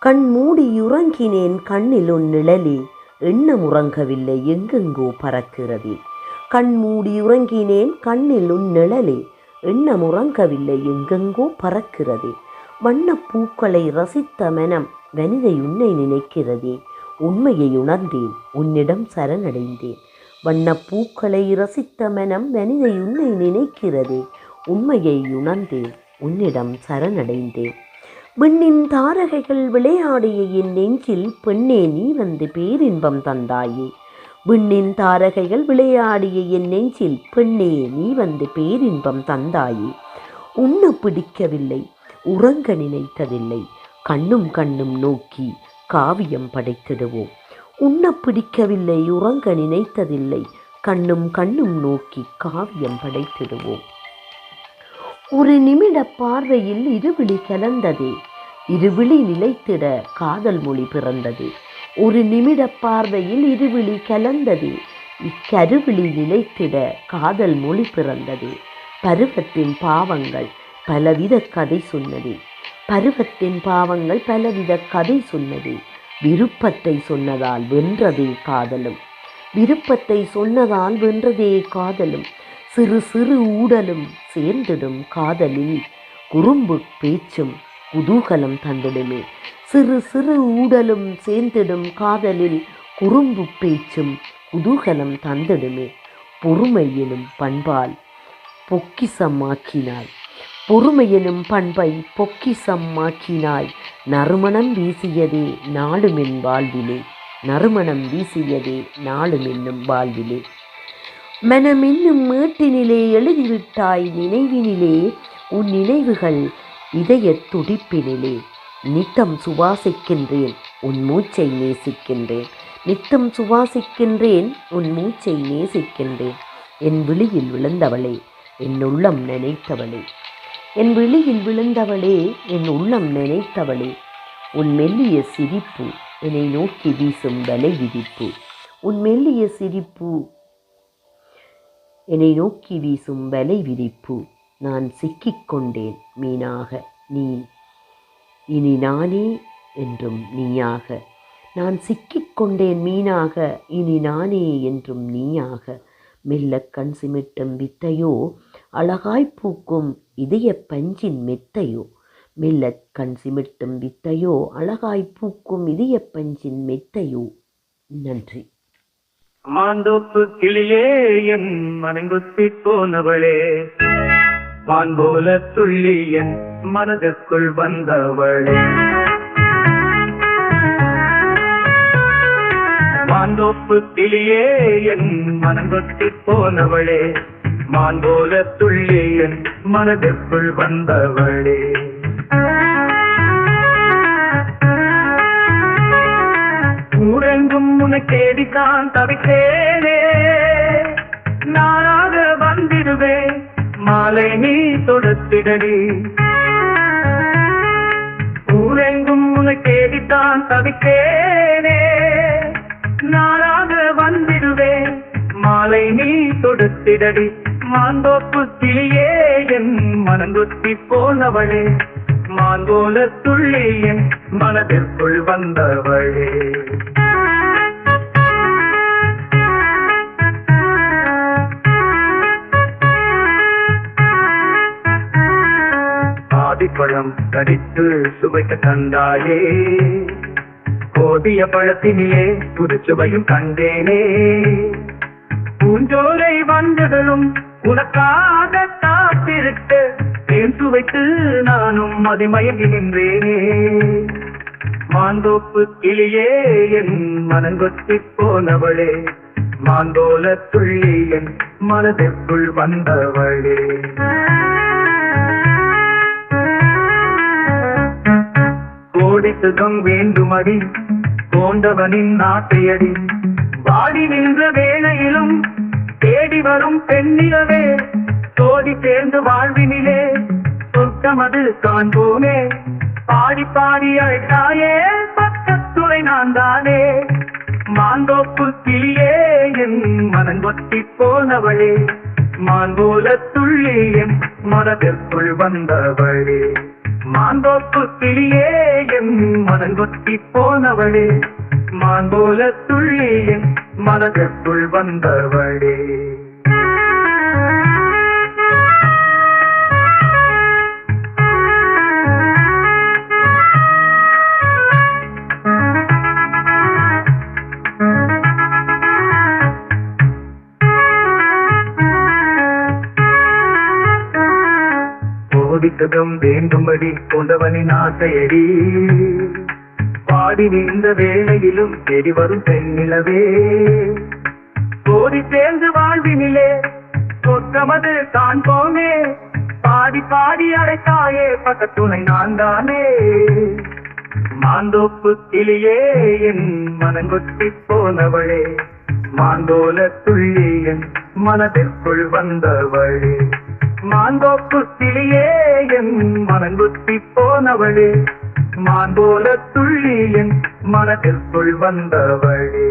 கண் மூடியுறங்கினேன் கண்ணில் உன் நிழலே, எண்ணம் உறங்கவில்லை எங்கெங்கோ பறக்கிறதே. கண் மூடியுறங்கினேன் கண்ணில் உன் நிழலே, எண்ணம் உறங்கவில்லை எங்கெங்கோ பறக்கிறதே. வண்ணப்பூக்களை ரசித்த மனம் வனிதை உன்னை நினைக்கிறதே, உண்மையை உணர்ந்தேன் உன்னிடம் சரணடைந்தேன். வண்ணப்பூக்களை ரசித்த மனம் வனிதை உன்னை நினைக்கிறதே, உண்மையை உணர்ந்தேன் உன்னிடம் சரணடைந்தேன். விண்ணின் தாரகைகள் விளையாடிய என் நெஞ்சில் பெண்ணே நீ வந்து பேரின்பம் தந்தாயே. விண்ணின் தாரகைகள் விளையாடிய என் நெஞ்சில் பெண்ணே நீ வந்து பேரின்பம் தந்தாயே. உண்ண பிடிக்கவில்லை உறங்க நினைத்ததில்லை, கண்ணும் கண்ணும் நோக்கி காவியம் படைத்திடுவோம். உண்ண பிடிக்கவில்லை உறங்க நினைத்ததில்லை, கண்ணும் கண்ணும் நோக்கி காவியம் படைத்திடுவோம். ஒரு நிமிட பார்வையில் இருவிழி கலந்ததே, இருவிழி நிலைத்திட காதல் மொழி பிறந்தது. ஒரு நிமிட பார்வையில் இருவிழி கலந்ததே, இக்கருவிழி நிலைத்திட காதல் மொழி பிறந்தது. பருவத்தின் பாவங்கள் பலவித கதை சொன்னது, பருவத்தின் பாவங்கள் பலவித கதை சொன்னது. விருப்பத்தை சொன்னதால் வென்றதே காதலும், விருப்பத்தை சொன்னதால் வென்றதே காதலும். சிறு சிறு ஊடலும் சேர்ந்திடும் காதலில் குறும்பு பேச்சும் குதூகலம் தந்திடுமே. சிறு சிறு ஊடலும் சேர்ந்திடும் காதலில் குறும்பு பேச்சும் குதூகலம் தந்திடுமே. பொறுமை எனும் பண்பால் பொக்கிசமாக்கினாய், பொறுமை எனும் பண்பை பொக்கிசமாக்கினாய். நறுமணம் வீசியதே நாளும் என் வாழ்விலே, நறுமணம் வீசியதே நாளும் என்னும் வாழ்விலே. மனமென்னும் மேட்டினிலே எழுதிவிட்டாய் நினைவினிலே, உன் நினைவுகள் இதய துடிப்பினிலே. நித்தம் சுவாசிக்கின்றேன் உன் மூச்சை நேசிக்கின்றேன், நித்தம் சுவாசிக்கின்றேன் உன் மூச்சை நேசிக்கின்றேன். என் விழியில் விழுந்தவளே என் உள்ளம் நினைத்தவளே, என் விழியில் விழுந்தவளே என் உள்ளம் நினைத்தவளே. உன் மெல்லிய சிரிப்பு என்னை நோக்கி வீசும் வலை விதிப்பு, உன் மெல்லிய சிரிப்பு என்னை நோக்கி வீசும் வலை விரிப்பு. நான் சிக்கிக்கொண்டேன் மீனாக நீ இனி நானே என்றும் நீயாக. நான் சிக்கிக்கொண்டேன் மீனாக இனி நானே என்றும் நீயாக. மெல்ல கண் சிமிட்டும் வித்தையோ அழகாய் பூக்கும் இதய பஞ்சின் மெத்தையோ, மெல்ல கண் சிமிட்டும் வித்தையோ அழகாய் பூக்கும் இதய பஞ்சின் மெத்தையோ. நன்றி. மாந்தோப்பு கிளியே என் மனங்குத்தி போனவளே, மான் போல துள்ளி என் மனதிற்குள் வந்தவளே. மாந்தோப்பு கிளியே என் மனங்குத்தி போனவளே, மான் போல துள்ளி என் மனதிற்குள் வந்தவளே. ஊரெங்கும் உன்னை தேடித்தான் தவித்தேனே, நானாக வந்திடுவேன் மாலை நீ தொடுத்திடடி. ஊரெங்கும் உன்னை தேடித்தான் தவித்தேனே, நானாக வந்திடுவேன் மாலை நீ தொடுத்திடடி. மாந்தோப்பு கிளியே என் மனங்குத்தி போனவளே, மான் போல துள்ளி என் மனதிற்குள் வந்தவளே. ஆதிப்பழம் கடித்து சுவைக்க தந்தாயே, கோதிய பழத்தினிலே புதுச்சுவையும் கண்டேனே. பூஞ்சோலை வந்தகளும் உனக்காக காத்திருக்க தேன் சுவைத்து நானும் மதிமயங்கி நின்றேனே. மாந்தோப்பு கிளியே என் மனங்கொத்தி போனவளே, மாந்தோல துள்ளி என் மனதிற்குள் வந்தவளே. கோடி சுகம் வேண்டுமடி கோண்டவனின் நாட்டையடி, வாடி நின்ற வேளையிலும் தேடி வரும் பெண்ணிலவே. தோடி சேர்ந்து வாழ்வினிலே சொர்க்கமது காண்போமே, பாடி பாடி அழைத்தாயே பக்கத்துறை நான் தானே. மாந்தோப்பு கிளியே என் மனங்கொத்தி போனவளே, மான் போல துள்ளி என் மனதிற்குள் வந்தவளே. மாந்தோப்பு கிளியே என் மனங்கொத்தி போனவளே மான் போல துள்ளி என் மனதிற்குள் வந்தவளே கோடித்தகம் வேண்டும்படி கொண்டவனின் ஆசையடி பாடி நின்ற வேளையிலும் தேடி வரும் பெண்ணிலவே கோடி சேர்ந்து வாழ்வினிலே சொர்க்கமது காண்போமே பாடி பாடி அழைத்தாயே பக்கத்துணை நான் தானே மாந்தோப்பு கிளியே என் மனங்கொத்தி போனவளே மாந்தோல துள்ளி என் மனதிற்குள் வந்தவளே மாந்தோப்பு கிளியே என் மனங்குத்தி போனவளே மான் போல துள்ளி என் மனதிற்குள் வந்தவளே